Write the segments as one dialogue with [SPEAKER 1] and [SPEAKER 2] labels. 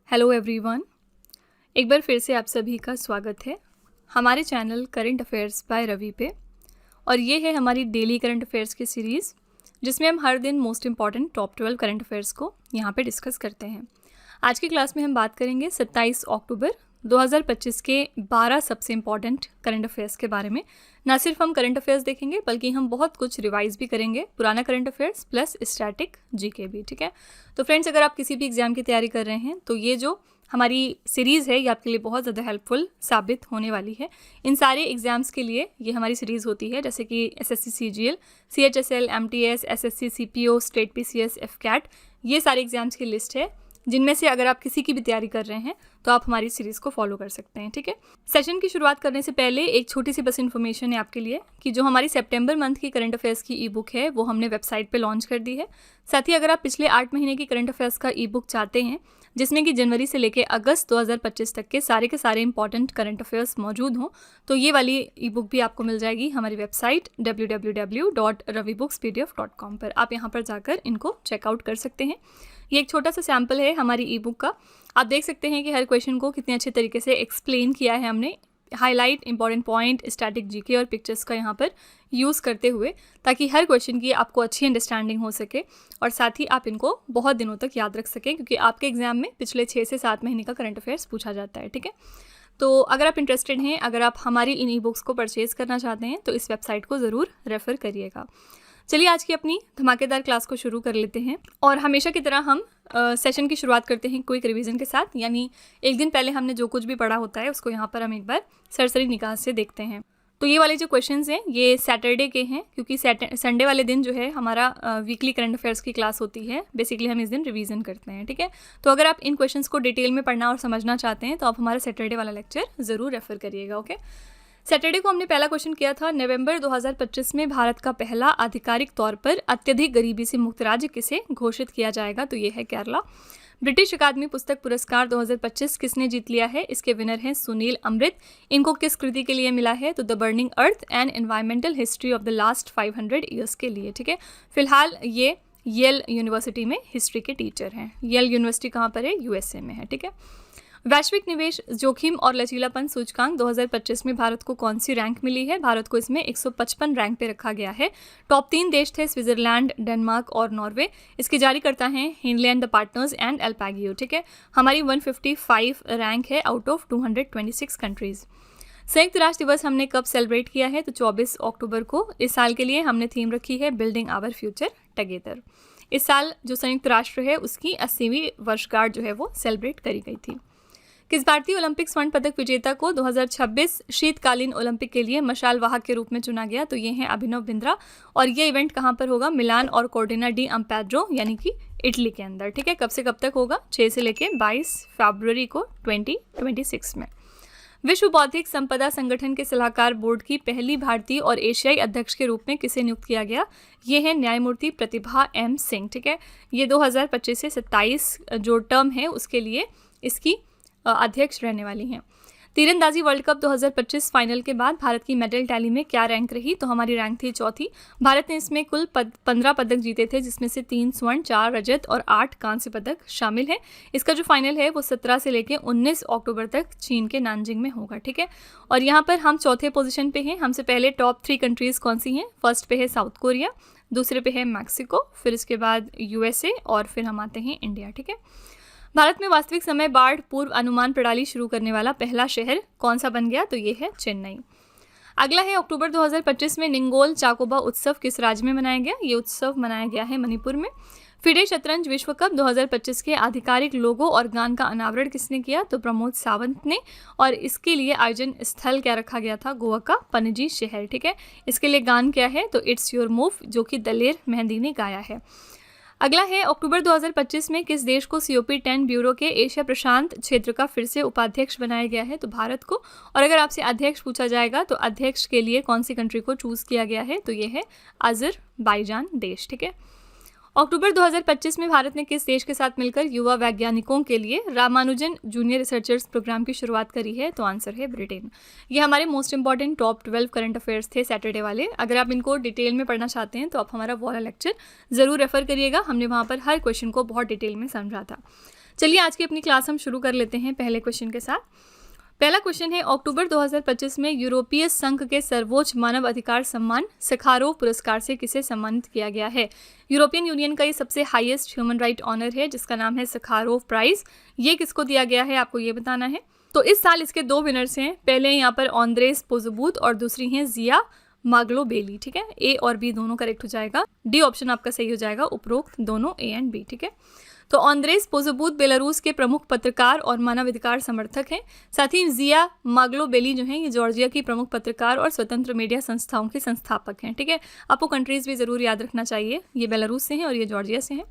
[SPEAKER 1] Hello everyone, एक बार फिर से आप सभी का स्वागत है हमारे channel current affairs by Ravi पे। और ये है हमारी डेली करंट अफेयर्स की सीरीज़ जिसमें हम हर दिन most important top 12 current affairs को यहाँ पे डिस्कस करते हैं। आज की क्लास में हम बात करेंगे 27 अक्टूबर 2025 के 12 सबसे इम्पॉर्टेंट करंट अफेयर्स के बारे में। ना सिर्फ हम करंट अफेयर्स देखेंगे बल्कि हम बहुत कुछ रिवाइज भी करेंगे, पुराना current affairs plus static GK भी। ठीक है, तो फ्रेंड्स, अगर आप किसी भी एग्जाम की तैयारी कर रहे हैं तो ये जो हमारी सीरीज़ है ये आपके लिए बहुत ज़्यादा हेल्पफुल साबित होने वाली है। इन सारे एग्जाम्स के लिए ये हमारी सीरीज़ होती है, जैसे कि SSC CGL, CHSL, MTS, SSC CPO, state PCS, AFCAT, ये सारे एग्जाम्स की लिस्ट है जिनमें से अगर आप किसी की भी तैयारी कर रहे हैं तो आप हमारी सीरीज़ को फॉलो कर सकते हैं। ठीक है, सेशन की शुरुआत करने से पहले एक छोटी सी बस इन्फॉर्मेशन है आपके लिए कि जो हमारी सितंबर मंथ की करंट अफेयर्स की ई बुक है वो हमने वेबसाइट पे लॉन्च कर दी है। साथ ही अगर आप पिछले 8 महीने की करंट अफेयर्स का ई बुक चाहते हैं जिसमें कि जनवरी से लेकर अगस्त 2025 तक के सारे इंपॉर्टेंट करंट अफेयर्स मौजूद हों, तो ये वाली ई बुक भी आपको मिल जाएगी हमारी वेबसाइट www.ravibooks.pdf.com पर। आप यहाँ पर जाकर इनको चेकआउट कर सकते हैं। ये एक छोटा सा सैम्पल है हमारी ई बुक का। आप देख सकते हैं कि हर क्वेश्चन को कितने अच्छे तरीके से एक्सप्लेन किया है हमने, highlight, important point, static GK और पिक्चर्स का यहाँ पर यूज़ करते हुए, ताकि हर क्वेश्चन की आपको अच्छी अंडरस्टैंडिंग हो सके और साथ ही आप इनको बहुत दिनों तक याद रख सकें, क्योंकि आपके एग्जाम में पिछले 6 से 7 महीने का करंट अफेयर्स पूछा जाता है। ठीक है, तो अगर आप इंटरेस्टेड हैं, अगर आप हमारी इन ई बुक्स को परचेज़ करना चाहते हैं तो इस वेबसाइट को ज़रूर रेफ़र करिएगा। चलिए आज की अपनी धमाकेदार क्लास को शुरू कर लेते हैं। और हमेशा की तरह हम सेशन की शुरुआत करते हैं क्विक रिवीजन के साथ, यानी एक दिन पहले हमने जो कुछ भी पढ़ा होता है उसको यहाँ पर हम एक बार सरसरी निगाह से देखते हैं। तो ये वाले जो क्वेश्चंस हैं ये सैटरडे के हैं, क्योंकि संडे वाले दिन जो है हमारा वीकली करंट अफेयर्स की क्लास होती है। बेसिकली हम इस दिन रिवीजन करते हैं। ठीक है, तो अगर आप इन क्वेश्चंस को डिटेल में पढ़ना और समझना चाहते हैं तो आप हमारा सैटरडे वाला लेक्चर ज़रूर रेफर करिएगा। ओके, सैटरडे को हमने पहला क्वेश्चन किया था, नवंबर 2025 में भारत का पहला आधिकारिक तौर पर अत्यधिक गरीबी से मुक्त राज्य किसे घोषित किया जाएगा, तो ये है केरला। ब्रिटिश अकादमी पुस्तक पुरस्कार 2025 किसने जीत लिया है, इसके विनर हैं सुनील अमृत। इनको किस कृति के लिए मिला है, तो the burning earth and environmental history of the last 500 years के लिए। ठीक है, फिलहाल ये येल यूनिवर्सिटी में हिस्ट्री के टीचर हैं। येल यूनिवर्सिटी कहाँ पर है, यूएसए में है। ठीक है, वैश्विक निवेश जोखिम और लचीलापन सूचकांक 2025 में भारत को कौन सी रैंक मिली है, भारत को इसमें 155 रैंक पे रखा गया है। टॉप 3 देश थे स्विट्जरलैंड, डेनमार्क और नॉर्वे। इसके जारीकर्ता हैं हिनले एंड द पार्टनर्स एंड एल्पैगियो। ठीक है, हमारी 155 रैंक है आउट ऑफ 226 कंट्रीज़। संयुक्त राष्ट्र दिवस हमने कब सेलिब्रेट किया है, तो 24 अक्टूबर को। इस साल के लिए हमने थीम रखी है बिल्डिंग आवर फ्यूचर टुगेदर। इस साल जो संयुक्त राष्ट्र है उसकी 80वीं वर्षगांठ जो है वो सेलिब्रेट करी गई थी। किस भारतीय ओलंपिक स्वर्ण पदक विजेता को 2026 शीतकालीन ओलंपिक के लिए मशाल वाहक के रूप में चुना गया, तो ये हैं अभिनव बिंद्रा। और ये इवेंट कहाँ पर होगा, मिलान और कोर्टिना डी अम्पेड्रो यानी कि इटली के अंदर। ठीक है, कब से कब तक होगा, 6 से लेकर 22 फरवरी को 2026 में। विश्व बौद्धिक संपदा संगठन के सलाहकार बोर्ड की पहली भारतीय और एशियाई अध्यक्ष के रूप में किसे नियुक्त किया गया, ये है न्यायमूर्ति प्रतिभा एम सिंह। ठीक है, ये 2025 से 27 जो टर्म है उसके लिए इसकी अध्यक्ष रहने वाली हैं। तीरंदाजी वर्ल्ड कप 2025 फाइनल के बाद भारत की मेडल टैली में क्या रैंक रही, तो हमारी रैंक थी चौथी। भारत ने इसमें कुल 15 पदक जीते थे, जिसमें से 3 स्वर्ण, 4 रजत और 8 कांस्य पदक शामिल है। इसका जो फाइनल है वो 17 से लेकर 19 अक्टूबर तक चीन के नानजिंग में होगा। ठीक है, और यहाँ पर हम चौथे पोजीशन पे हैं। हमसे पहले टॉप 3 कंट्रीज़ कौन सी हैं, फर्स्ट पे है साउथ कोरिया, दूसरे पे है मैक्सिको, फिर इसके बाद यूएसए और फिर हम आते हैं इंडिया। ठीक है, भारत में वास्तविक समय बाढ़ पूर्व अनुमान प्रणाली शुरू करने वाला पहला शहर कौन सा बन गया, तो ये है चेन्नई। अगला है अक्टूबर 2025 में निंगोल चाकोबा उत्सव किस राज्य में मनाया गया, ये उत्सव मनाया गया है मणिपुर में। फिडे शतरंज विश्व कप 2025 के आधिकारिक लोगो और गान का अनावरण किसने किया, तो प्रमोद सावंत ने। और इसके लिए आयोजन स्थल क्या रखा गया था, गोवा का पणजी शहर। ठीक है, इसके लिए गान क्या है, तो इट्स योर मूव, जो कि दलेर मेहंदी ने गाया है। अगला है अक्टूबर 2025 में किस देश को COP10 ब्यूरो के एशिया प्रशांत क्षेत्र का फिर से उपाध्यक्ष बनाया गया है, तो भारत को। और अगर आपसे अध्यक्ष पूछा जाएगा तो अध्यक्ष के लिए कौन सी कंट्री को चूज़ किया गया है, तो ये है अज़रबैजान देश। ठीक है, अक्टूबर 2025 में भारत ने किस देश के साथ मिलकर युवा वैज्ञानिकों के लिए रामानुजन जूनियर रिसर्चर्स प्रोग्राम की शुरुआत करी है, तो आंसर है ब्रिटेन। ये हमारे most important top 12 current affairs थे सैटरडे वाले। अगर आप इनको डिटेल में पढ़ना चाहते हैं तो आप हमारा वो वाला लेक्चर ज़रूर रेफर करिएगा, हमने वहाँ पर हर क्वेश्चन को बहुत डिटेल में समझा था। चलिए आज की अपनी क्लास हम शुरू कर लेते हैं पहले क्वेश्चन के साथ। पहला क्वेश्चन है, अक्टूबर 2025 में यूरोपीय संघ के सर्वोच्च मानव अधिकार सम्मान सखारोव पुरस्कार से किसे सम्मानित किया गया है। यूरोपियन यूनियन का ये सबसे हाईएस्ट ह्यूमन राइट ऑनर है जिसका नाम है सखारोव प्राइज। ये किसको दिया गया है आपको ये बताना है। तो इस साल इसके 2 विनर्स हैं। पहले यहाँ पर ऑन्द्रेस पोज़ोबूथ और दूसरी हैं जिया माग्लोबेली। ठीक है, ए और बी दोनों करेक्ट हो जाएगा। डी ऑप्शन आपका सही हो जाएगा, उपरोक्त दोनों ए एंड बी। ठीक है, तो ऑन्द्रेस पोज़ोबूथ बेलारूस के प्रमुख पत्रकार और मानवाधिकार समर्थक हैं। साथ ही जिया माग्लोबेली जो हैं ये जॉर्जिया की प्रमुख पत्रकार और स्वतंत्र मीडिया संस्थाओं के संस्थापक हैं। ठीक है, आपको कंट्रीज़ भी ज़रूर याद रखना चाहिए। ये बेलारूस से हैं और ये जॉर्जिया से हैं।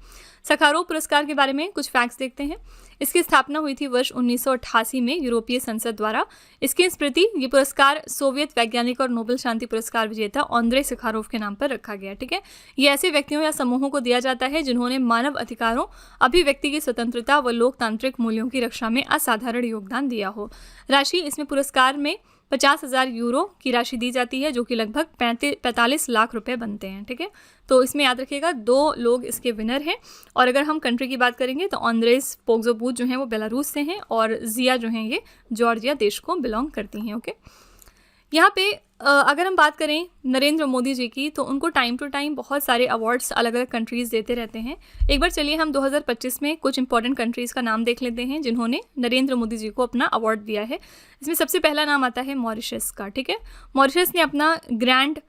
[SPEAKER 1] सखारोव पुरस्कार के बारे में कुछ फैक्ट्स देखते हैं। इसकी स्थापना हुई थी वर्ष 1988 में यूरोपीय संसद द्वारा। इसकी स्मृति ये पुरस्कार सोवियत वैज्ञानिक और नोबेल शांति पुरस्कार विजेता ऑन्द्रे सखारोव के नाम पर रखा गया। ठीक है, ये ऐसे व्यक्तियों या समूहों को दिया जाता है जिन्होंने मानव अधिकारों, अभिव्यक्ति की स्वतंत्रता व लोकतांत्रिक मूल्यों की रक्षा में असाधारण योगदान दिया हो। राशि इसमें पुरस्कार में 50,000 यूरो की राशि दी जाती है जो कि लगभग 45 लाख रुपए बनते हैं। ठीक है, तो इसमें याद रखिएगा 2 लोग इसके विनर हैं। और अगर हम कंट्री की बात करेंगे तो ऑन्द्रेस पोज़ोबूथ जो हैं वो बेलारूस से हैं और जिया जो हैं ये जॉर्जिया देश को बिलोंग करती हैं। ओके, यहाँ पे अगर हम बात करें नरेंद्र मोदी जी की तो उनको टाइम टू टाइम बहुत सारे अवार्ड्स अलग अलग कंट्रीज़ देते रहते हैं। एक बार चलिए हम 2025 में कुछ इंपॉर्टेंट कंट्रीज़ का नाम देख लेते हैं जिन्होंने नरेंद्र मोदी जी को अपना अवार्ड दिया है। इसमें सबसे पहला नाम आता है मॉरिशस का। ठीक है, मॉरिशस ने अपना grand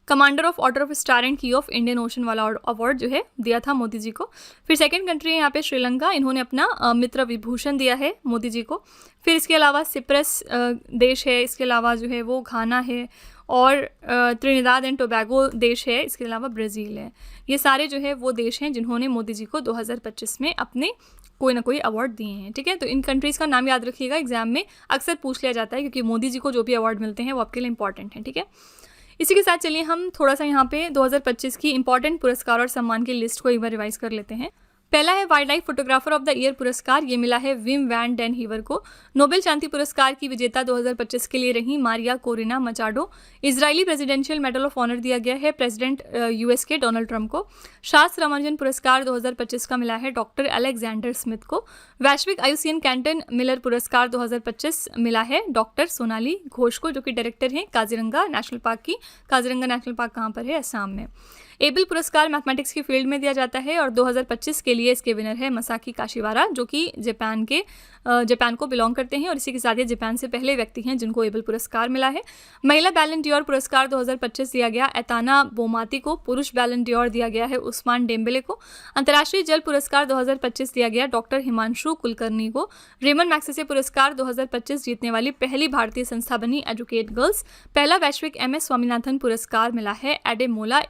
[SPEAKER 1] commander of order of star and की ऑफ इंडियन ओशन वाला अवार्ड जो है दिया था मोदी जी को। फिर सेकंड कंट्री है यहाँ पे श्रीलंका, इन्होंने अपना मित्र विभूषण दिया है मोदी जी को। फिर इसके अलावा सिप्रस देश है, इसके अलावा जो है वो घाना है और त्रिनिदाद एंड टोबैगो देश है, इसके अलावा ब्राज़ील है। ये सारे जो है वो देश हैं जिन्होंने मोदी जी को 2025 में अपने कोई ना कोई अवार्ड दिए हैं। ठीक है, तो इन कंट्रीज़ का नाम याद रखिएगा, एग्जाम में अक्सर पूछ लिया जाता है क्योंकि मोदी जी को जो भी अवार्ड मिलते हैं वो आपके लिए इंपॉर्टेंट हैं। ठीक है, इसी के साथ चलिए हम थोड़ा सा यहाँ पे 2025 की इंपॉर्टेंट पुरस्कार और सम्मान की लिस्ट को एक बार रिवाइज कर लेते हैं। पहला है wild life photographer of the year पुरस्कार। ये मिला है विम वैन डेन हीवर को। नोबेल शांति पुरस्कार की विजेता 2025 के लिए रही Maria Corina Machado. Israeli presidential medal of honour दिया गया है प्रेसिडेंट यूएस के डोनाल्ड ट्रंप को। शास्त्र रामानुजन पुरस्कार 2025 का मिला है डॉक्टर अलेक्जेंडर स्मिथ को। वैश्विक आयुष्मान कैंटन मिलर पुरस्कार 2025 मिला है डॉक्टर सोनाली घोष को, जो कि डायरेक्टर हैं काजीरंगा नेशनल पार्क की। काजीरंगा नेशनल पार्क कहाँ पर है? असम में। एबल पुरस्कार मैथमेटिक्स की फील्ड में दिया जाता है और 2025 के लिए इसके विनर है मसाकी काशिवारा, जो कि जापान को बिलोंग करते हैं और इसी के साथ ये जापान से पहले व्यक्ति हैं जिनको एबल पुरस्कार मिला है। महिला बैलन डियोर पुरस्कार 2025 दिया गया एताना बोमाती को। पुरुष बैलन डियोर दिया गया है उस्मान डेम्बेले को। अंतर्राष्ट्रीय जल पुरस्कार 2025 दिया गया डॉक्टर हिमांशु कुलकर्णी को। रेमन मैग्सेसे पुरस्कार 2025 जीतने वाली पहली भारतीय संस्था बनी एजुकेट गर्ल्स। पहला वैश्विक MS स्वामीनाथन पुरस्कार मिला है एडेमोला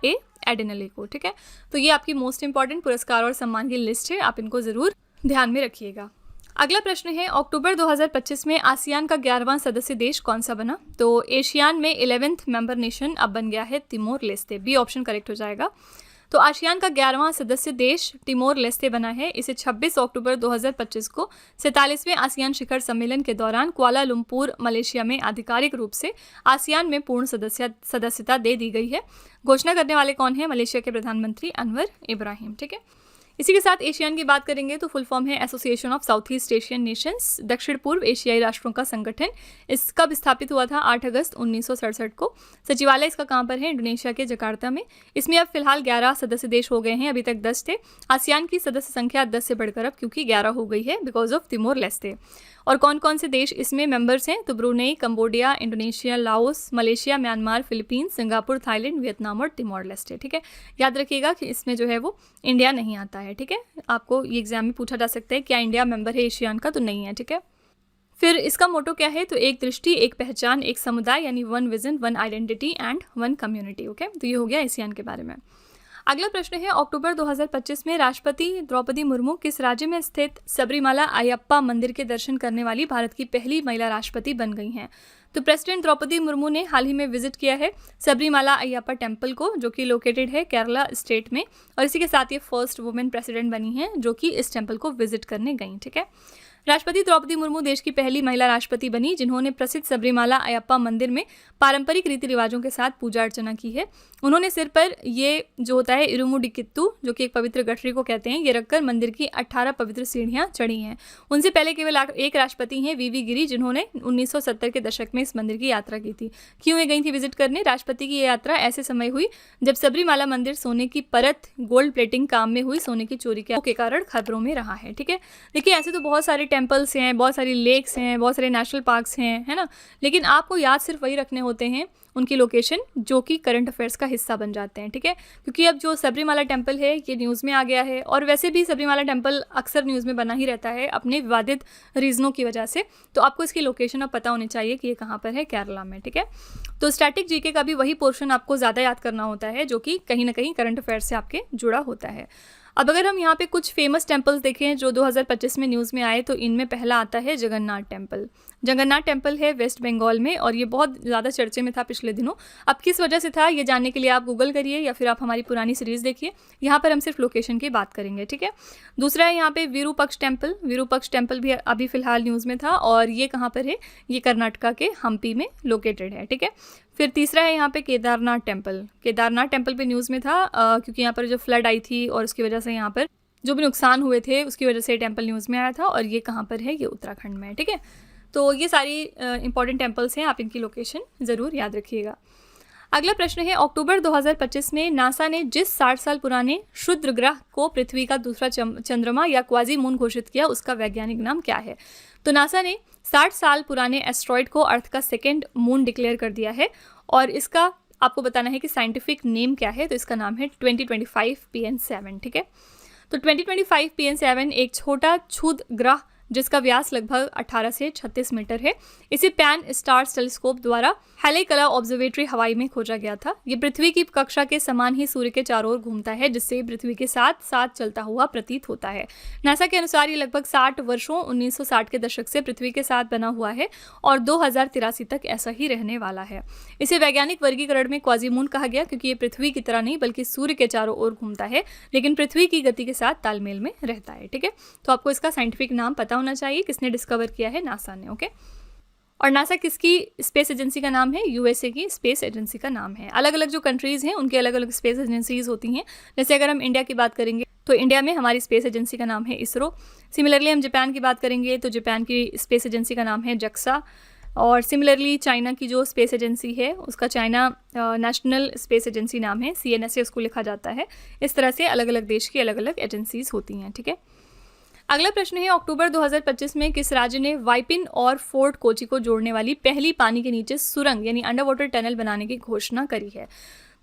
[SPEAKER 1] एडेनले को। ठीक है, तो ये आपकी मोस्ट इंपॉर्टेंट पुरस्कार और सम्मान की लिस्ट है, आप इनको ज़रूर ध्यान में रखिएगा। अगला प्रश्न है, अक्टूबर 2025 में आसियान का 11वां सदस्य देश कौन सा बना? तो एशियान में 11th मेंबर नेशन अब बन गया है Timor Leste. B option correct हो जाएगा। तो आसियान का 11वां सदस्य देश तिमोर लेस्ते बना है। इसे 26 अक्टूबर 2025 को 47वें आसियान शिखर सम्मेलन के दौरान कुआलालंपुर मलेशिया में आधिकारिक रूप से आसियान में पूर्ण सदस्यता दे दी गई है। घोषणा करने वाले कौन है? मलेशिया के प्रधानमंत्री अनवर इब्राहिम। ठीक है, इसी के साथ एशियान की बात करेंगे तो फुल फॉर्म है association of south east Asian Nations, दक्षिण पूर्व एशियाई राष्ट्रों का संगठन। इस कब स्थापित हुआ था? 8 अगस्त 1967 को। सचिवालय इसका कहाँ पर है? इंडोनेशिया के जकार्ता में। इसमें अब फिलहाल 11 सदस्य देश हो गए हैं, अभी तक 10 थे। आसियान की सदस्य संख्या 10 से बढ़कर अब क्योंकि 11 हो गई है बिकॉज ऑफ तिमोर लेस्ते। और कौन कौन से देश इसमें मेंबर्स हैं? तो Brunei, Cambodia, Indonesia, Laos, Malaysia, Myanmar, Philippines, Singapore, Thailand, Vietnam और तिमोर लेस्टे। ठीक है, याद रखिएगा कि इसमें जो है वो इंडिया नहीं आता है। ठीक है, आपको ये एग्जाम में पूछा जा सकता है क्या इंडिया मेंबर है एशियान का? तो नहीं है। ठीक है, फिर इसका मोटो क्या है? तो एक दृष्टि, एक पहचान, एक समुदाय, यानी one vision, one identity and one community. Okay, तो ये हो गया एशियान के बारे में। अगला प्रश्न है, अक्टूबर 2025 में राष्ट्रपति द्रौपदी मुर्मू किस राज्य में स्थित सबरीमाला अयप्पा मंदिर के दर्शन करने वाली भारत की पहली महिला राष्ट्रपति बन गई हैं? तो प्रेसिडेंट द्रौपदी मुर्मू ने हाल ही में विजिट किया है सबरीमाला अयप्पा टेम्पल को, जो कि लोकेटेड है केरला स्टेट में, और इसी के साथ ये फर्स्ट वुमेन प्रेसिडेंट बनी हैं जो कि इस टेम्पल को विजिट करने गई। ठीक है, राष्ट्रपति द्रौपदी मुर्मू देश की पहली महिला राष्ट्रपति बनी जिन्होंने प्रसिद्ध सबरीमाला अयप्पा मंदिर में पारंपरिक रीति रिवाजों के साथ पूजा अर्चना की है। उन्होंने सिर पर ये जो होता है इरुमुडिकित्तु, जो कि एक पवित्र गठरी को कहते हैं, ये रखकर मंदिर की 18 पवित्र सीढ़ियां चढ़ी हैं। उनसे पहले केवल एक राष्ट्रपति हैं, वीवी गिरी, जिन्होंने 1970 के दशक में इस मंदिर की यात्रा की थी। क्यों ये गई थी विजिट करने? राष्ट्रपति की ये यात्रा ऐसे समय हुई जब सबरीमाला मंदिर सोने की परत गोल्ड प्लेटिंग काम में हुई सोने की चोरी के कारण खबरों में रहा है। ठीक है, देखिए ऐसे तो बहुत सारे टेम्पल्स हैं, बहुत सारी लेक्स हैं, बहुत सारे नेशनल पार्क्स हैं, है ना, लेकिन आपको याद सिर्फ वही रखने होते हैं उनकी लोकेशन जो कि करंट अफेयर्स का हिस्सा बन जाते हैं। ठीक है, क्योंकि अब जो सबरीमाला टेम्पल है ये न्यूज़ में आ गया है, और वैसे भी सबरीमाला टेम्पल अक्सर न्यूज़ में बना ही रहता है अपने विवादित रीज़नों की वजह से, तो आपको इसकी लोकेशन अब पता होनी चाहिए कि ये कहाँ पर है, केरला में। ठीक है, तो स्टैटिक जीके का भी वही पोर्शन आपको ज़्यादा याद करना होता है जो कि कहीं ना कहीं करंट अफेयर्स से आपके जुड़ा होता है। अब अगर हम यहाँ पे कुछ फेमस टेम्पल्स देखें जो 2025 में न्यूज़ में आए, तो इनमें पहला आता है जगन्नाथ टेम्पल। जगन्नाथ टेम्पल है वेस्ट बंगाल में, और ये बहुत ज़्यादा चर्चे में था पिछले दिनों। अब किस वजह से था ये जानने के लिए आप गूगल करिए या फिर आप हमारी पुरानी सीरीज़ देखिए, यहाँ पर हम सिर्फ लोकेशन की बात करेंगे। ठीक है, दूसरा है यहाँ पे विरूपक्ष टेम्पल। विरूपक्ष टेम्पल भी अभी फिलहाल न्यूज़ में था, और ये कहाँ पर है? ये कर्नाटका के हम्पी में लोकेटेड है। ठीक है, फिर तीसरा है यहाँ पे केदारनाथ टेम्पल। केदारनाथ टेम्पल पे न्यूज़ में था क्योंकि यहाँ पर जो फ्लड आई थी और उसकी वजह से यहाँ पर जो भी नुकसान हुए थे उसकी वजह से टेम्पल न्यूज़ में आया था, और ये कहाँ पर है? ये उत्तराखंड में है। ठीक है, तो ये सारी इंपॉर्टेंट टेम्पल्स हैं, आप इनकी लोकेशन ज़रूर याद रखिएगा। अगला प्रश्न है, अक्टूबर 2025 में नासा ने जिस 60 साल पुराने क्षुद्र ग्रह को पृथ्वी का दूसरा चंद्रमा या क्वाजी मून घोषित किया, उसका वैज्ञानिक नाम क्या है? तो नासा ने 60 साल पुराने एस्ट्रॉयड को अर्थ का सेकेंड मून डिक्लेयर कर दिया है, और इसका आपको बताना है कि साइंटिफिक नेम क्या है। तो इसका नाम है 2025 PN7। ठीक है, तो 2025 PN7 एक छोटा क्षुद्र ग्रह जिसका व्यास लगभग 18 से 36 मीटर है। इसे पैन स्टार्स टेलीस्कोप द्वारा हेलेकला ऑब्जर्वेटरी हवाई में खोजा गया था। ये पृथ्वी की कक्षा के समान ही सूर्य के चारों ओर घूमता है, जिससे पृथ्वी के साथ साथ चलता हुआ प्रतीत होता है। नासा के अनुसार ये लगभग 60 वर्षों 1960 के दशक से पृथ्वी के साथ बना हुआ है और 2083 तक ऐसा ही रहने वाला है। इसे वैज्ञानिक वर्गीकरण में क्वाजीमून कहा गया क्योंकि ये पृथ्वी की तरह नहीं बल्कि सूर्य के चारों ओर घूमता है, लेकिन पृथ्वी की गति के साथ तालमेल में रहता है। ठीक है, तो आपको इसका साइंटिफिक नाम पता होना चाहिए, किसने डिस्कवर किया है? नासा ने। ओके, और नासा किसकी स्पेस एजेंसी का नाम है? यूएसए की स्पेस एजेंसी का नाम है। अलग अलग जो कंट्रीज़ हैं उनकी अलग अलग स्पेस एजेंसीज होती हैं। जैसे अगर हम इंडिया की बात करेंगे तो इंडिया में हमारी स्पेस एजेंसी का नाम है इसरो। सिमिलरली हम जापान की बात करेंगे तो जापान की स्पेस एजेंसी का नाम है जक्सा। और सिमिलरली चाइना की जो स्पेस एजेंसी है उसका चाइना नेशनल स्पेस एजेंसी नाम है, CNSA उसको लिखा जाता है। इस तरह से अलग अलग देश की अलग अलग एजेंसीज होती हैं। ठीक है, अगला प्रश्न है, अक्टूबर 2025 में किस राज्य ने वाइपिन और फोर्ट कोची को जोड़ने वाली पहली पानी के नीचे सुरंग यानी अंडर वाटर टनल बनाने की घोषणा करी है?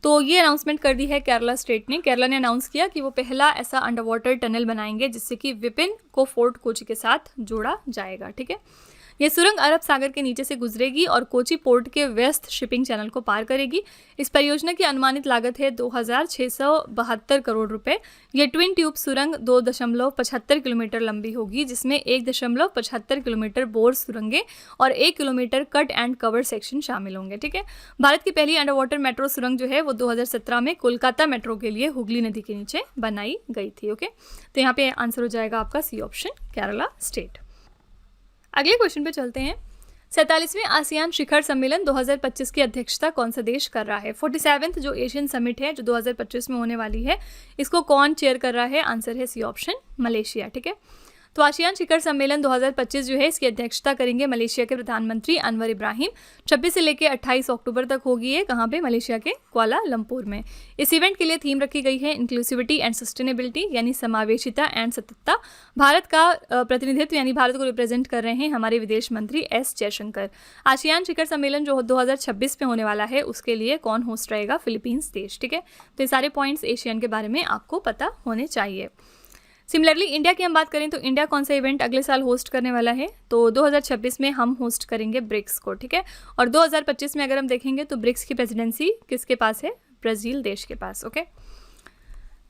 [SPEAKER 1] तो ये अनाउंसमेंट कर दी है केरला स्टेट ने। केरला ने अनाउंस किया कि वो पहला ऐसा अंडर वाटर टनल बनाएंगे जिससे कि विपिन को फोर्ट कोची के साथ जोड़ा जाएगा। ठीक है, ये सुरंग अरब सागर के नीचे से गुजरेगी और कोची पोर्ट के वेस्ट शिपिंग चैनल को पार करेगी। इस परियोजना की अनुमानित लागत है 2672 करोड़ रुपए। ये ट्विन ट्यूब सुरंग 2.75 किलोमीटर लंबी होगी, जिसमें 1.75 किलोमीटर बोर सुरंगें और 1 kilometre cut and cover section शामिल होंगे। ठीक है, भारत की पहली अंडर वाटर मेट्रो सुरंग जो है वो 2017 में कोलकाता मेट्रो के लिए हुगली नदी के नीचे बनाई गई थी। ओके, तो यहाँ पे आंसर हो जाएगा आपका सी ऑप्शन, केरला स्टेट। अगले क्वेश्चन पे चलते हैं। 47वें आसियान शिखर सम्मेलन 2025 की अध्यक्षता कौन सा देश कर रहा है? 47th जो एशियन समिट है जो 2025 में होने वाली है, इसको कौन चेयर कर रहा है? आंसर है सी ऑप्शन, मलेशिया। ठीक है, तो आसियान शिखर सम्मेलन 2025 जो है इसकी अध्यक्षता करेंगे मलेशिया के प्रधानमंत्री अनवर इब्राहिम। 26 से लेकर 28 अक्टूबर तक होगी ये। कहाँ पे? मलेशिया के कुआलालंपुर में। इस इवेंट के लिए थीम रखी गई है इंक्लूसिविटी एंड सस्टेनेबिलिटी यानी समावेशिता एंड सततता। भारत का प्रतिनिधित्व यानी भारत को रिप्रेजेंट कर रहे हैं हमारे विदेश मंत्री S जयशंकर। आसियान शिखर सम्मेलन जो 2026 में होने वाला है उसके लिए कौन होस्ट रहेगा? फिलीपींस देश। ठीक है, तो ये सारे पॉइंट्स एशियन के बारे में आपको पता होने चाहिए। सिमिलरली इंडिया की हम बात करें तो इंडिया कौन सा इवेंट अगले साल होस्ट करने वाला है? तो 2026 में हम होस्ट करेंगे ब्रिक्स को। ठीक है, और 2025 में अगर हम देखेंगे तो ब्रिक्स की प्रेसिडेंसी किसके पास है? ब्राज़ील देश के पास। ओके,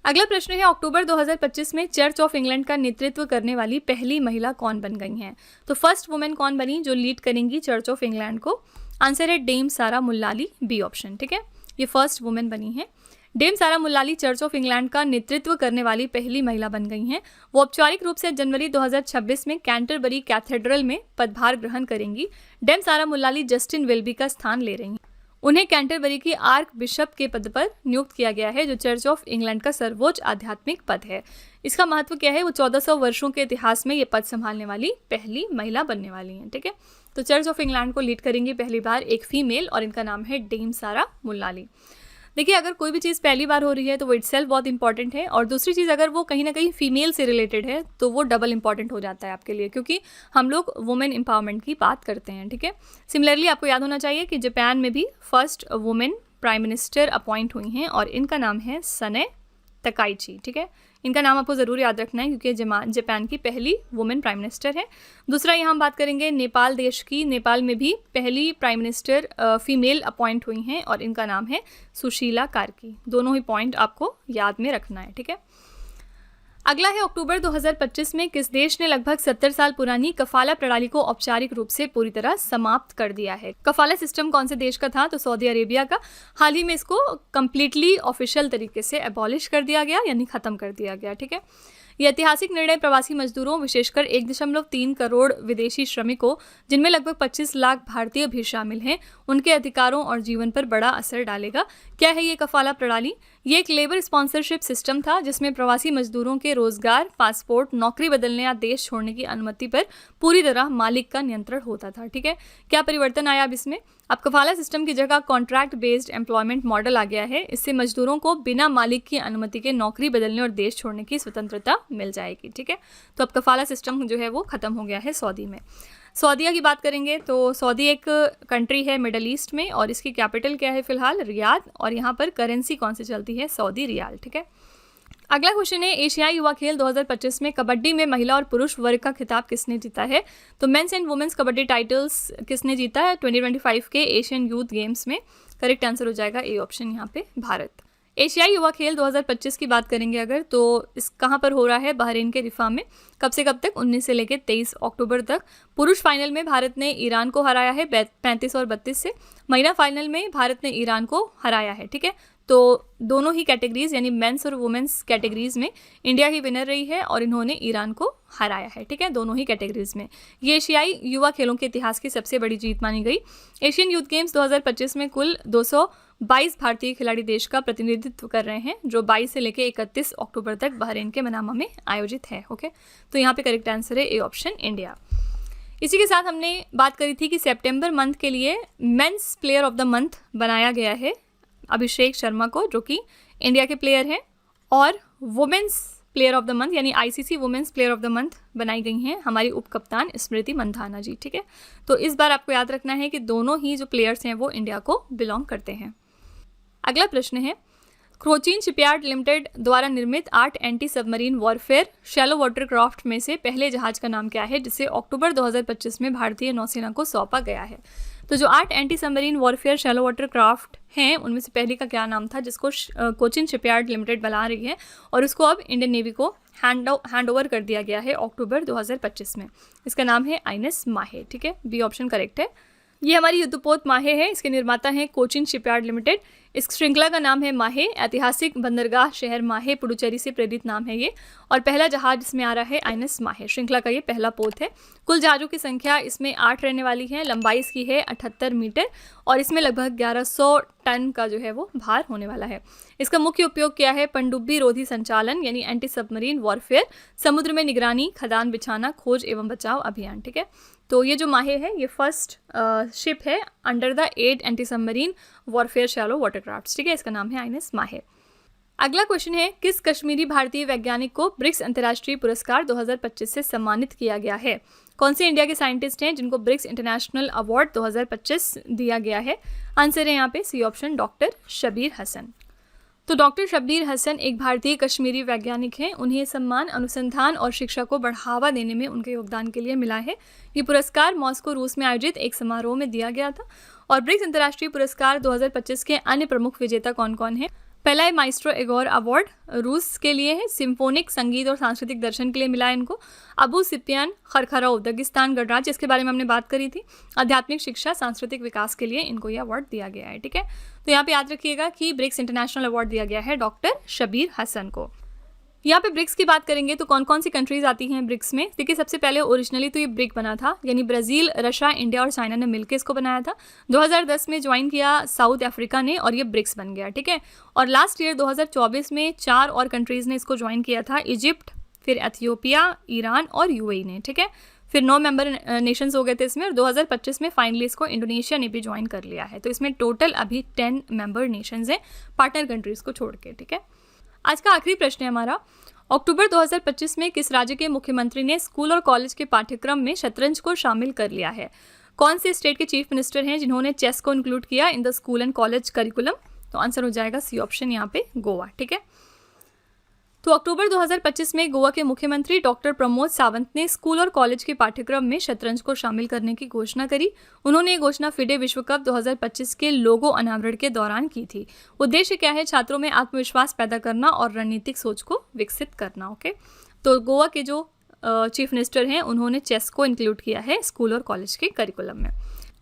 [SPEAKER 1] अगला प्रश्न है, अक्टूबर 2025 में चर्च ऑफ इंग्लैंड का नेतृत्व करने वाली पहली महिला कौन बन गई हैं? तो फर्स्ट वुमेन कौन बनी जो लीड करेंगी चर्च ऑफ इंग्लैंड को? आंसर है डेम सारा मुल्लाली, बी ऑप्शन। ठीक है, ये फर्स्ट वुमेन बनी है। डेम सारा मुल्लाली चर्च ऑफ इंग्लैंड का नेतृत्व करने वाली पहली महिला बन गई हैं। वो औपचारिक रूप से जनवरी 2026 में कैंटरबरी कैथेड्रल में पदभार ग्रहण करेंगी। डेम सारा मुल्लाली जस्टिन वेल्बी का स्थान ले रही हैं। उन्हें कैंटरबरी की आर्क बिशप के पद पर नियुक्त किया गया है, जो चर्च ऑफ इंग्लैंड का सर्वोच्च आध्यात्मिक पद है। इसका महत्व क्या है? वो 1400 वर्षों के इतिहास में ये पद संभालने वाली पहली महिला बनने वाली हैं। ठीक है, तो चर्च ऑफ इंग्लैंड को लीड करेंगी पहली बार एक फीमेल, और इनका नाम है डेम सारा मुल्लाली। देखिए, अगर कोई भी चीज़ पहली बार हो रही है तो वो इटसेल्फ बहुत इंपॉर्टेंट है, और दूसरी चीज़ अगर वो कहीं ना कहीं फीमेल से रिलेटेड है तो वो डबल इंपॉर्टेंट हो जाता है आपके लिए, क्योंकि हम लोग वुमेन एम्पावरमेंट की बात करते हैं। ठीक है, सिमिलरली आपको याद होना चाहिए कि जापान में भी first women prime minister appoint हुई हैं, और इनका नाम है सने तकाइची। ठीक है, इनका नाम आपको ज़रूर याद रखना है क्योंकि जापान की पहली वुमेन प्राइम मिनिस्टर है। दूसरा यहाँ हम बात करेंगे नेपाल देश की। नेपाल में भी पहली प्राइम मिनिस्टर फीमेल अपॉइंट हुई हैं, और इनका नाम है सुशीला कार्की। दोनों ही पॉइंट आपको याद में रखना है। ठीक है, अगला है अक्टूबर 2025 में किस देश ने लगभग 70 साल पुरानी कफाला प्रणाली को औपचारिक रूप से पूरी तरह समाप्त कर दिया है? कफाला सिस्टम कौन से देश का था? तो सऊदी अरेबिया का। हाल ही में इसको कंप्लीटली ऑफिशियल तरीके से एबॉलिश कर दिया गया, यानी ख़त्म कर दिया गया। ठीक है, यह ऐतिहासिक निर्णय प्रवासी मजदूरों, विशेषकर 1.3 करोड़ विदेशी श्रमिकों, जिनमें लगभग 25 लाख भारतीय भी शामिल हैं, उनके अधिकारों और जीवन पर बड़ा असर डालेगा। क्या है ये कफाला प्रणाली? ये एक लेबर स्पॉन्सरशिप सिस्टम था जिसमें प्रवासी मजदूरों के रोजगार, पासपोर्ट, नौकरी बदलने या देश छोड़ने की अनुमति पर पूरी तरह मालिक का नियंत्रण होता था। ठीक है, क्या परिवर्तन आया अब इसमें? अब कफाला सिस्टम की जगह कॉन्ट्रैक्ट बेस्ड एम्प्लॉयमेंट मॉडल आ गया है। इससे मजदूरों को बिना मालिक की अनुमति के नौकरी बदलने और देश छोड़ने की स्वतंत्रता मिल जाएगी। ठीक है, तो अब कफाला सिस्टम जो है वो ख़त्म हो गया है सऊदी में। सऊदीया की बात करेंगे तो सऊदी एक कंट्री है मिडल ईस्ट में, और इसकी कैपिटल क्या है फिलहाल? रियाद, और यहाँ पर करेंसी कौन सी चलती है? Saudi riyal. ठीक है, अगला क्वेश्चन है एशियाई युवा खेल 2025 में कबड्डी में महिला और पुरुष वर्ग का खिताब किसने जीता है? तो men's and women's kabaddi titles किसने जीता है 2025 के एशियन यूथ गेम्स में? करेक्ट आंसर हो जाएगा ए ऑप्शन, यहाँ पे भारत। एशियाई युवा खेल 2025 की बात करेंगे अगर, तो इस कहाँ पर हो रहा है? बहरीन के रिफा में। कब से कब तक? 19 से लेकर 23 अक्टूबर तक। पुरुष फाइनल में भारत ने ईरान को हराया है 35 और 32 से। महिला फाइनल में भारत ने ईरान को हराया है। ठीक है, तो दोनों ही कैटेगरीज यानी मेंस और वुमेन्स कैटेगरीज में इंडिया ही विनर रही है, और इन्होंने ईरान को हराया है। ठीक है, दोनों ही कैटेगरीज में। ये एशियाई युवा खेलों के इतिहास की सबसे बड़ी जीत मानी गई। एशियन यूथ गेम्स 2025 में कुल 222 भारतीय खिलाड़ी देश का प्रतिनिधित्व कर रहे हैं, जो 22 से लेकर 31 अक्टूबर तक बहरीन के मनामा में आयोजित है। ओके, तो यहाँ पे करेक्ट आंसर है ए ऑप्शन, इंडिया। इसी के साथ हमने बात करी थी कि सितंबर मंथ के लिए men's player of the month बनाया गया है अभिषेक शर्मा को, जो कि इंडिया के प्लेयर हैं, और women's player of the month यानी ICC women's player of the month बनाई गई हैं हमारी उप कप्तान स्मृति मंधाना जी। ठीक है, तो इस बार आपको याद रखना है कि दोनों ही जो प्लेयर्स हैं वो इंडिया को बिलोंग करते हैं। अगला प्रश्न है, क्रोचिन शिपयार्ड लिमिटेड द्वारा निर्मित 8 anti submarine warfare shallow water craft में से पहले जहाज का नाम क्या है, जिसे अक्टूबर 2025 में भारतीय नौसेना को सौंपा गया है? तो जो 8 anti submarine warfare shallow water craft हैं उनमें से पहले का क्या नाम था, जिसको कोचिन शिपयार्ड लिमिटेड बना रही है, और उसको अब इंडियन नेवी को हैंड ओवर कर दिया गया है अक्टूबर 2025 में? इसका नाम है आईएनएस माहे। ठीक है, बी ऑप्शन करेक्ट है। ये हमारी युद्धपोत माहे है। इसके निर्माता हैं कोचिन शिपयार्ड लिमिटेड। इस श्रृंखला का नाम है माहे। ऐतिहासिक बंदरगाह शहर माहे पुडुचेरी से प्रेरित नाम है ये, और पहला जहाज इसमें आ रहा है आईएनएस माहे। श्रृंखला का ये पहला पोत है। कुल जहाज़ों की संख्या इसमें 8 रहने वाली है। लंबाई इसकी है 78 मीटर, और इसमें लगभग 1100 टन का जो है वो भार होने वाला है। इसका मुख्य उपयोग क्या है? पनडुब्बी रोधी संचालन यानी एंटी सबमरीन वॉरफेयर, समुद्र में निगरानी, खदान बिछाना, खोज एवं बचाव अभियान। ठीक है, तो ये जो माहे है ये फर्स्ट शिप है under the 8 anti submarine warfare shallow watercrafts. ठीक है, इसका नाम है आईएनएस माहे। अगला क्वेश्चन है, किस कश्मीरी भारतीय वैज्ञानिक को ब्रिक्स अंतर्राष्ट्रीय पुरस्कार 2025 से सम्मानित किया गया है? कौन से इंडिया के साइंटिस्ट हैं जिनको ब्रिक्स इंटरनेशनल अवार्ड 2025 दिया गया है? आंसर है यहाँ पे C option, doctor Shabir Hasan. तो डॉक्टर शब्बीर हसन एक भारतीय कश्मीरी वैज्ञानिक हैं। उन्हें सम्मान अनुसंधान और शिक्षा को बढ़ावा देने में उनके योगदान के लिए मिला है। ये पुरस्कार मॉस्को रूस में आयोजित एक समारोह में दिया गया था। और ब्रिक्स अंतर्राष्ट्रीय पुरस्कार 2025 के अन्य प्रमुख विजेता कौन कौन हैं? पहला है माइस्ट्रो इगोर अवार्ड, रूस के लिए है, सिम्फोनिक संगीत और सांस्कृतिक दर्शन के लिए मिला है इनको। अबू सिपियान खरखराव, दगिस्तान गणराज्य, इसके बारे में हमने बात करी थी। आध्यात्मिक शिक्षा सांस्कृतिक विकास के लिए इनको यह अवार्ड दिया गया है, ठीक है। तो यहाँ पे याद रखिएगा कि ब्रिक्स इंटरनेशनल अवार्ड दिया गया है डॉक्टर शबीर हसन को। यहाँ पे ब्रिक्स की बात करेंगे तो कौन कौन सी कंट्रीज आती हैं ब्रिक्स में। देखिए, सबसे पहले ओरिजिनली तो ये ब्रिक बना था, यानी ब्राज़ील, रशिया, इंडिया और चाइना ने मिलकर इसको बनाया था। 2010 में ज्वाइन किया साउथ अफ्रीका ने और ये ब्रिक्स बन गया, ठीक है। और लास्ट ईयर 2024 में 4 और कंट्रीज़ ने इसको ज्वाइन किया था, इजिप्ट, फिर एथियोपिया, ईरान और यूएई ने, ठीक है। फिर 9 मेंबर नेशंस हो गए थे इसमें, और 2025 में फाइनली इसको इंडोनेशिया ने भी ज्वाइन कर लिया है। तो इसमें टोटल अभी 10 मेंबर नेशंस हैं पार्टनर कंट्रीज़ को छोड़ के, ठीक है। आज का आखिरी प्रश्न है हमारा, अक्टूबर 2025 में किस राज्य के मुख्यमंत्री ने स्कूल और कॉलेज के पाठ्यक्रम में शतरंज को शामिल कर लिया है? कौन से स्टेट के चीफ मिनिस्टर हैं जिन्होंने चेस को इंक्लूड किया in the school and college curriculum? तो आंसर हो जाएगा सी ऑप्शन, यहाँ पे गोवा, ठीक है। तो अक्टूबर 2025 में गोवा के मुख्यमंत्री डॉक्टर प्रमोद सावंत ने स्कूल और कॉलेज के पाठ्यक्रम में शतरंज को शामिल करने की घोषणा करी। उन्होंने ये घोषणा फिडे विश्व कप 2025 के लोगो अनावरण के दौरान की थी। उद्देश्य क्या है? छात्रों में आत्मविश्वास पैदा करना और रणनीतिक सोच को विकसित करना। ओके, तो गोवा के जो चीफ मिनिस्टर हैं उन्होंने चेस को इंक्लूड किया है स्कूल और कॉलेज के करिकुलम में।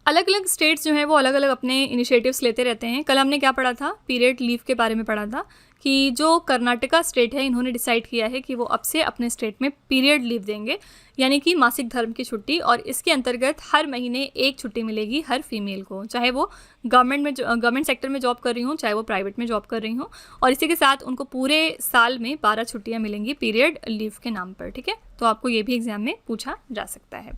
[SPEAKER 1] अलग अलग स्टेट्स जो हैं वो अलग अलग अपने इनिशिएटिव्स लेते रहते हैं। कल हमने क्या पढ़ा था? पीरियड लीव के बारे में पढ़ा था कि जो कर्नाटका स्टेट है इन्होंने डिसाइड किया है कि वो अब से अपने स्टेट में पीरियड लीव देंगे, यानी कि मासिक धर्म की छुट्टी, और इसके अंतर्गत हर महीने एक छुट्टी मिलेगी हर फीमेल को, चाहे वो गवर्नमेंट सेक्टर में जॉब कर रही हूँ, चाहे वो प्राइवेट में जॉब कर रही हूँ। और इसी के साथ उनको पूरे साल में 12 छुट्टियाँ मिलेंगी पीरियड लीव के नाम पर, ठीक है। तो आपको ये भी एग्जाम में पूछा जा सकता है।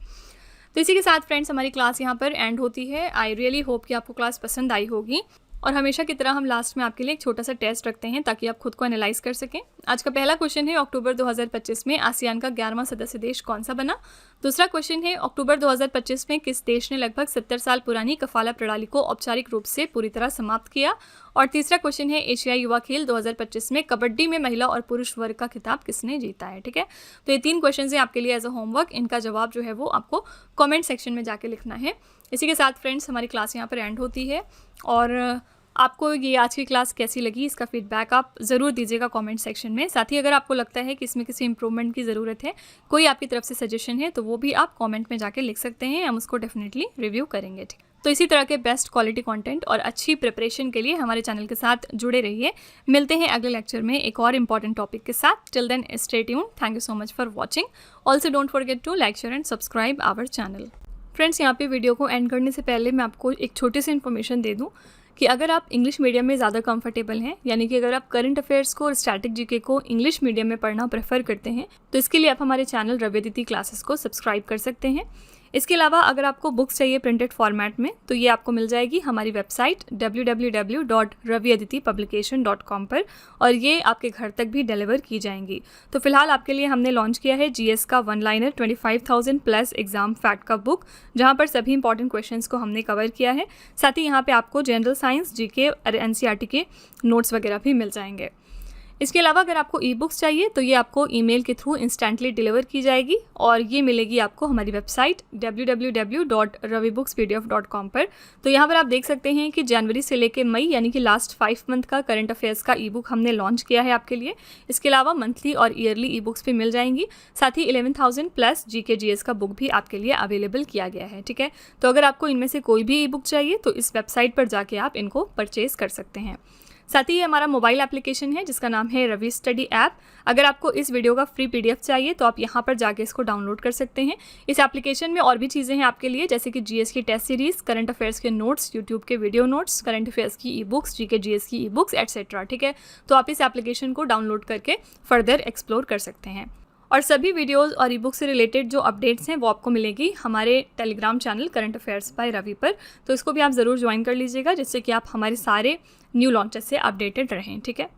[SPEAKER 1] तो इसी के साथ फ्रेंड्स हमारी क्लास यहाँ पर एंड होती है। आई रियली होप कि आपको क्लास पसंद आई होगी, और हमेशा की तरह हम लास्ट में आपके लिए एक छोटा सा टेस्ट रखते हैं ताकि आप खुद को एनालाइज कर सकें। आज का पहला क्वेश्चन है, अक्टूबर 2025 में आसियान का 11वां सदस्य देश कौन सा बना? दूसरा क्वेश्चन है, अक्टूबर 2025 में किस देश ने लगभग 70 साल पुरानी कफाला प्रणाली को औपचारिक रूप से पूरी तरह समाप्त किया? और तीसरा क्वेश्चन है, एशियाई युवा खेल 2025 में कबड्डी में महिला और पुरुष वर्ग का खिताब किसने जीता है? ठीक है, तो ये 3 क्वेश्चन हैं आपके लिए एज अ होमवर्क। इनका जवाब जो है वो आपको कॉमेंट सेक्शन में जाके लिखना है। इसी के साथ फ्रेंड्स हमारी क्लास यहाँ पर एंड होती है, और आपको ये आज की क्लास कैसी लगी इसका फीडबैक आप ज़रूर दीजिएगा कमेंट सेक्शन में। साथ ही अगर आपको लगता है कि इसमें किसी इंप्रूवमेंट की ज़रूरत है, कोई आपकी तरफ से सजेशन है, तो वो भी आप कमेंट में जाके लिख सकते हैं, हम उसको डेफिनेटली रिव्यू करेंगे। ठीक, तो इसी तरह के बेस्ट क्वालिटी कंटेंट और अच्छी प्रिपरेशन के लिए हमारे चैनल के साथ जुड़े रहिए। मिलते हैं अगले लेक्चर में एक और इम्पॉर्टेंट टॉपिक के साथ। Till then stay tuned. Thank you so much for watching. Also don't forget to like, share and subscribe our channel. Friends, यहाँ पे वीडियो को एंड करने से पहले मैं आपको एक छोटी सी इन्फॉर्मेशन दे दूँ कि अगर आप इंग्लिश मीडियम में ज़्यादा कंफर्टेबल हैं, यानी कि अगर आप करंट अफेयर्स को और स्टैटिक जीके को इंग्लिश मीडियम में पढ़ना प्रेफर करते हैं, तो इसके लिए आप हमारे चैनल रवि अदिति क्लासेस को सब्सक्राइब कर सकते हैं। इसके अलावा अगर आपको बुक्स चाहिए प्रिंटेड फॉर्मेट में, तो ये आपको मिल जाएगी हमारी वेबसाइट www.raviaditipublication.com पर, और ये आपके घर तक भी डिलीवर की जाएंगी। तो फिलहाल आपके लिए हमने लॉन्च किया है जीएस का 1 लाइनर 25,000 प्लस एग्जाम फैक्ट का बुक, जहाँ पर सभी इंपॉर्टेंट क्वेश्चंस को हमने कवर किया है। साथ ही यहाँ पे आपको जनरल साइंस, जीके और एनसीईआरटी के नोट्स वगैरह भी मिल जाएंगे। इसके अलावा अगर आपको ई बुक्स चाहिए तो ये आपको ईमेल के थ्रू इंस्टेंटली डिलीवर की जाएगी, और ये मिलेगी आपको हमारी वेबसाइट www.ravibooks.pdf.com पर। तो यहाँ पर आप देख सकते हैं कि जनवरी से लेकर मई, यानी कि लास्ट 5 मंथ का करंट अफेयर्स का ई बुक हमने लॉन्च किया है आपके लिए। इसके अलावा मंथली और ईयरली ई बुक्स भी मिल जाएंगी। साथ ही 11,000 प्लस जीके जीएस का बुक भी आपके लिए अवेलेबल किया गया है। ठीक है, तो अगर आपको इनमें से कोई भी ई बुक चाहिए तो इस वेबसाइट पर जाके आप इनको परचेज कर सकते हैं। साथ ही ये हमारा मोबाइल एप्लीकेशन है जिसका नाम है रवि स्टडी ऐप। अगर आपको इस वीडियो का फ्री पीडीएफ चाहिए तो आप यहाँ पर जाके इसको डाउनलोड कर सकते हैं। इस एप्लीकेशन में और भी चीज़ें हैं आपके लिए, जैसे कि जीएस की टेस्ट सीरीज, करंट अफेयर्स के नोट्स, यूट्यूब के वीडियो नोट्स, करंट अफेयर्स की ई बुक्स, जीके जीएस की ई बुक्स एटसेट्रा। ठीक है, तो आप इस एप्लीकेशन को डाउनलोड करके फर्दर एक्सप्लोर कर सकते हैं। और सभी वीडियोस और ई बुक से रिलेटेड जो अपडेट्स हैं वो आपको मिलेगी हमारे Telegram channel current affairs by Ravi पर। तो इसको भी आप ज़रूर ज्वाइन कर लीजिएगा, जिससे कि आप हमारे सारे न्यू लॉन्चेस से अपडेटेड रहें। ठीक है।